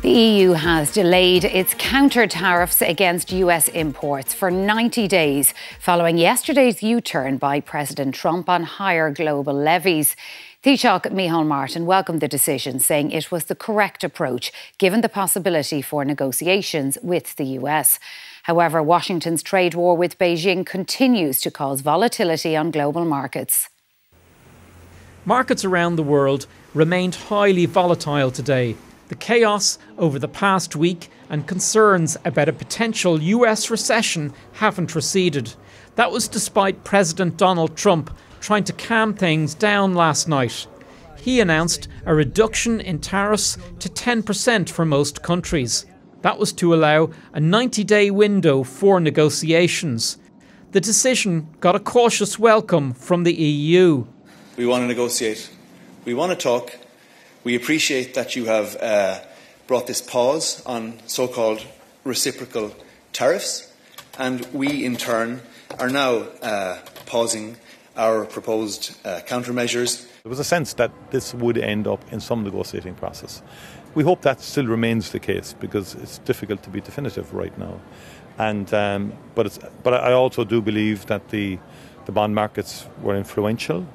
The EU has delayed its counter-tariffs against US imports for 90 days following yesterday's U-turn by President Trump on higher global levies. Taoiseach Micheál Martin welcomed the decision, saying it was the correct approach given the possibility for negotiations with the US. However, Washington's trade war with Beijing continues to cause volatility on global markets. Markets around the world remained highly volatile today. The chaos over the past week and concerns about a potential US recession haven't receded. That was despite President Donald Trump trying to calm things down last night. He announced a reduction in tariffs to 10% for most countries. That was to allow a 90-day window for negotiations. The decision got a cautious welcome from the EU. We want to negotiate. We want to talk. We appreciate that you have brought this pause on so-called reciprocal tariffs, and we in turn are now pausing our proposed countermeasures. There was a sense that this would end up in some negotiating process. We hope that still remains the case because it's difficult to be definitive right now. And but I also do believe that the bond markets were influential.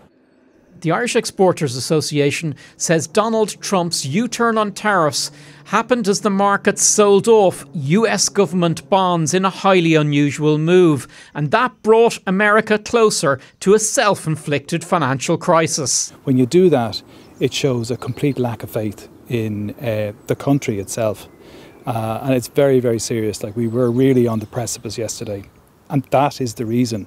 The Irish Exporters Association says Donald Trump's U-turn on tariffs happened as the markets sold off US government bonds in a highly unusual move, and that brought America closer to a self-inflicted financial crisis. When you do that, it shows a complete lack of faith in the country itself, and it's very, very serious. Like, we were really on the precipice yesterday, and that is the reason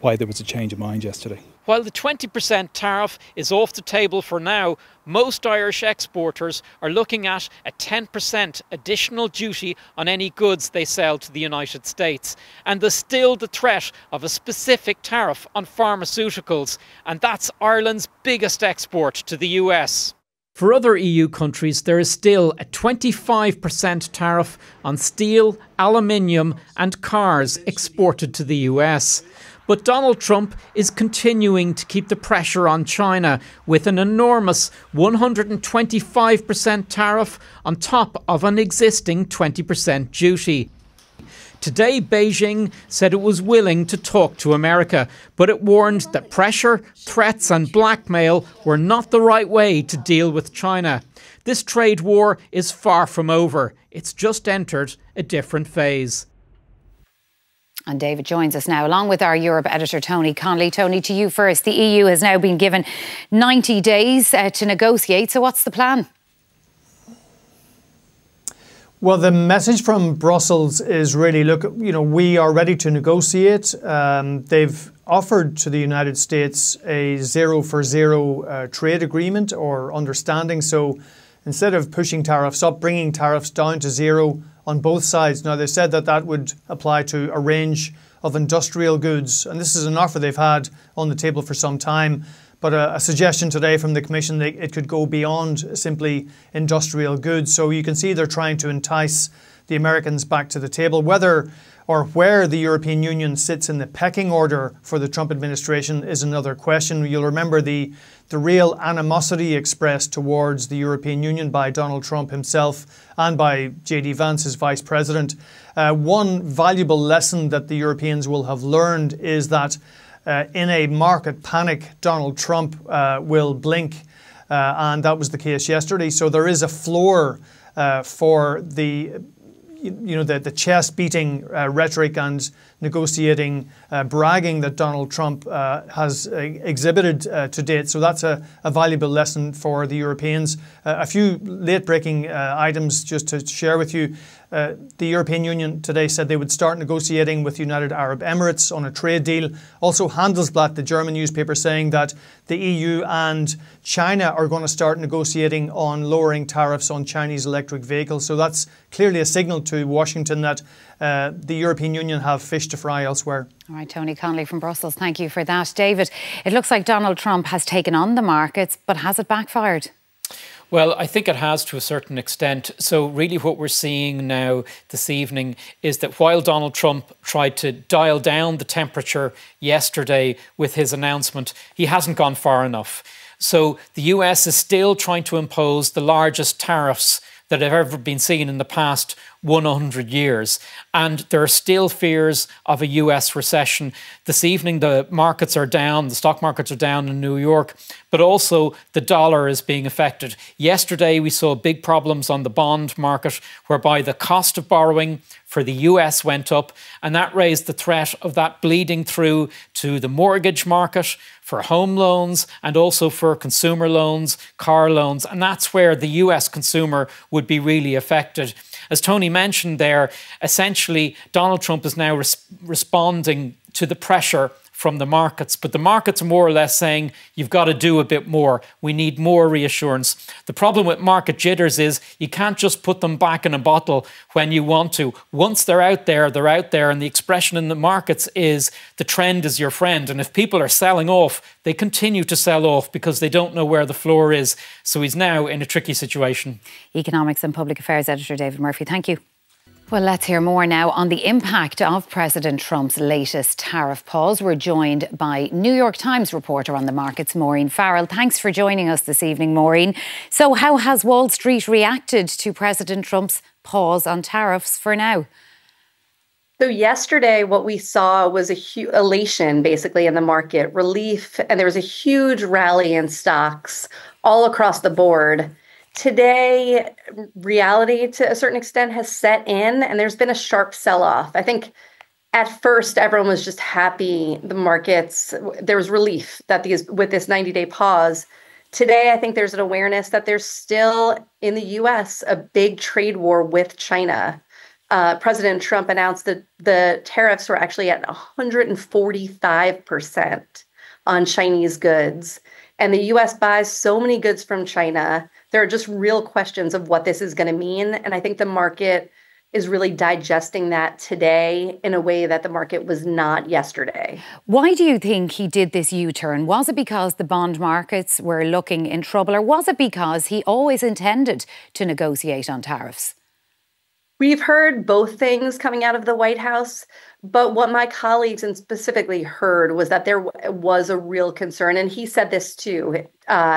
why there was a change of mind yesterday. While the 20% tariff is off the table for now, most Irish exporters are looking at a 10% additional duty on any goods they sell to the United States. And there's still the threat of a specific tariff on pharmaceuticals, and that's Ireland's biggest export to the US. For other EU countries, there is still a 25% tariff on steel, aluminium and cars exported to the US. But Donald Trump is continuing to keep the pressure on China with an enormous 125% tariff on top of an existing 20% duty. Today, Beijing said it was willing to talk to America, but it warned that pressure, threats and blackmail were not the right way to deal with China. This trade war is far from over. It's just entered a different phase. And David joins us now, along with our Europe editor, Tony Connolly. Tony, to you first. The EU has now been given 90 days to negotiate. So what's the plan? Well, the message from Brussels is really, look, we are ready to negotiate. They've offered to the United States a zero-for-zero trade agreement or understanding. So instead of pushing tariffs up, bringing tariffs down to zero on both sides. Now, they said that that would apply to a range of industrial goods. And this is an offer they've had on the table for some time. But a suggestion today from the Commission that it could go beyond simply industrial goods. So you can see they're trying to entice the Americans back to the table. Whether or where the European Union sits in the pecking order for the Trump administration is another question. You'll remember the real animosity expressed towards the European Union by Donald Trump himself and by J.D. Vance, his vice president. One valuable lesson that the Europeans will have learned is that in a market panic, Donald Trump will blink, and that was the case yesterday. So there is a floor for the chest-beating rhetoric and negotiating bragging that Donald Trump has exhibited to date. So that's a valuable lesson for the Europeans. A few late-breaking items just to share with you. The European Union today said they would start negotiating with United Arab Emirates on a trade deal. Also, Handelsblatt, the German newspaper, saying that the EU and China are going to start negotiating on lowering tariffs on Chinese electric vehicles. So that's clearly a signal to Washington that the European Union have fish to fry elsewhere. All right, Tony Connolly from Brussels, thank you for that. David, it looks like Donald Trump has taken on the markets, but has it backfired? Well, I think it has to a certain extent. So really what we're seeing now this evening is that while Donald Trump tried to dial down the temperature yesterday with his announcement, he hasn't gone far enough. So the US is still trying to impose the largest tariffs that have ever been seen in the past 100 years. And there are still fears of a US recession. This evening, the markets are down, the stock markets are down in New York, but also the dollar is being affected. Yesterday, we saw big problems on the bond market, whereby the cost of borrowing for the US went up, and that raised the threat of that bleeding through to the mortgage market, for home loans, and also for consumer loans, car loans. And that's where the US consumer would be really affected. As Tony mentioned there, essentially Donald Trump is now responding to the pressure from the markets, but the markets are more or less saying, you've got to do a bit more. We need more reassurance. The problem with market jitters is you can't just put them back in a bottle when you want to. Once they're out there, and the expression in the markets is the trend is your friend. And if people are selling off, they continue to sell off because they don't know where the floor is. So he's now in a tricky situation. Economics and Public Affairs Editor David Murphy, thank you. Well, let's hear more now on the impact of President Trump's latest tariff pause. We're joined by New York Times reporter on the markets, Maureen Farrell. Thanks for joining us this evening, Maureen. So how has Wall Street reacted to President Trump's pause on tariffs for now? So yesterday, what we saw was elation, basically, in the market, relief, and there was a huge rally in stocks all across the board. Today, reality, to a certain extent, has set in, and there's been a sharp sell-off. I think at first, everyone was just happy. The markets, there was relief that with this 90-day pause. Today, I think there's an awareness that there's still, in the U.S., a big trade war with China. President Trump announced that the tariffs were actually at 145% on Chinese goods. And the U.S. buys so many goods from China. There are just real questions of what this is going to mean. And I think the market is really digesting that today in a way that the market was not yesterday. Why do you think he did this U-turn? Was it because the bond markets were looking in trouble, or was it because he always intended to negotiate on tariffs? We've heard both things coming out of the White House, but what my colleagues and specifically heard was that there was a real concern, and he said this too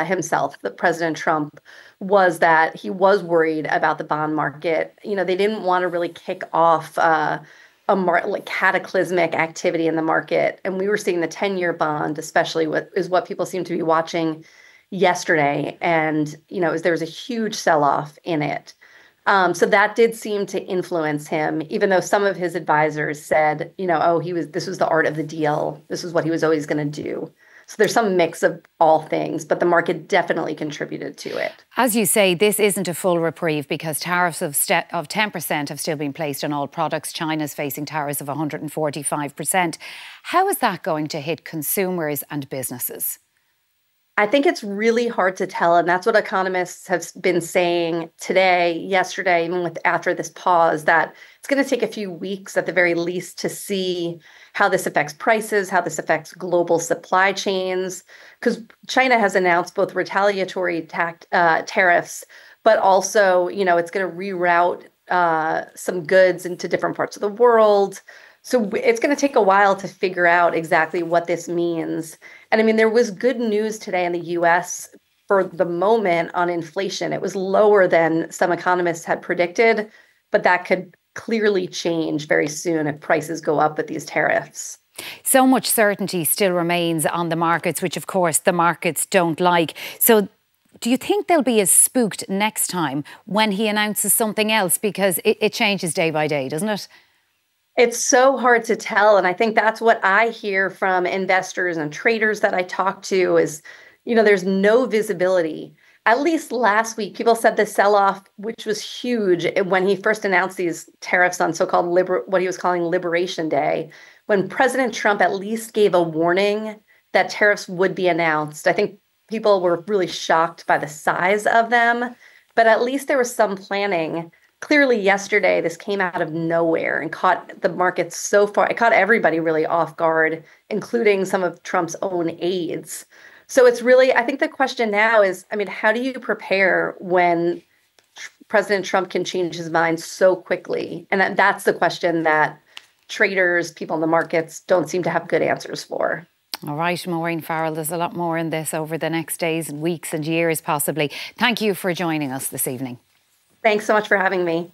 himself, that President Trump, was that he was worried about the bond market. You know, they didn't want to really kick off like cataclysmic activity in the market, and we were seeing the 10-year bond, especially, what people seem to be watching yesterday, and there was a huge sell-off in it. So that did seem to influence him, even though some of his advisors said, this was the art of the deal. This is what he was always going to do. So there's some mix of all things, but the market definitely contributed to it. As you say, this isn't a full reprieve because tariffs of 10% have still been placed on all products. China's facing tariffs of 145%. How is that going to hit consumers and businesses? I think it's really hard to tell, and that's what economists have been saying today, yesterday, even after this pause, that it's going to take a few weeks at the very least to see how this affects prices, how this affects global supply chains, because China has announced both retaliatory tariffs, but also, it's going to reroute some goods into different parts of the world. So it's going to take a while to figure out exactly what this means. And I mean, there was good news today in the U.S. for the moment on inflation. It was lower than some economists had predicted, but that could clearly change very soon if prices go up with these tariffs. So much certainty still remains on the markets, which of course the markets don't like. So do you think they'll be as spooked next time when he announces something else? Because it changes day by day, doesn't it? It's so hard to tell. And I think that's what I hear from investors and traders that I talk to is, there's no visibility. At least last week, people said the sell-off, which was huge when he first announced these tariffs on so-called what he was calling Liberation Day, when President Trump at least gave a warning that tariffs would be announced. I think people were really shocked by the size of them, but at least there was some planning. Clearly, yesterday, this came out of nowhere and caught the markets so far. It caught everybody really off guard, including some of Trump's own aides. So it's really, I think the question now is, how do you prepare when President Trump can change his mind so quickly? And that's the question that traders, people in the markets don't seem to have good answers for. All right, Maureen Farrell, there's a lot more in this over the next days and weeks and years, possibly. Thank you for joining us this evening. Thanks so much for having me.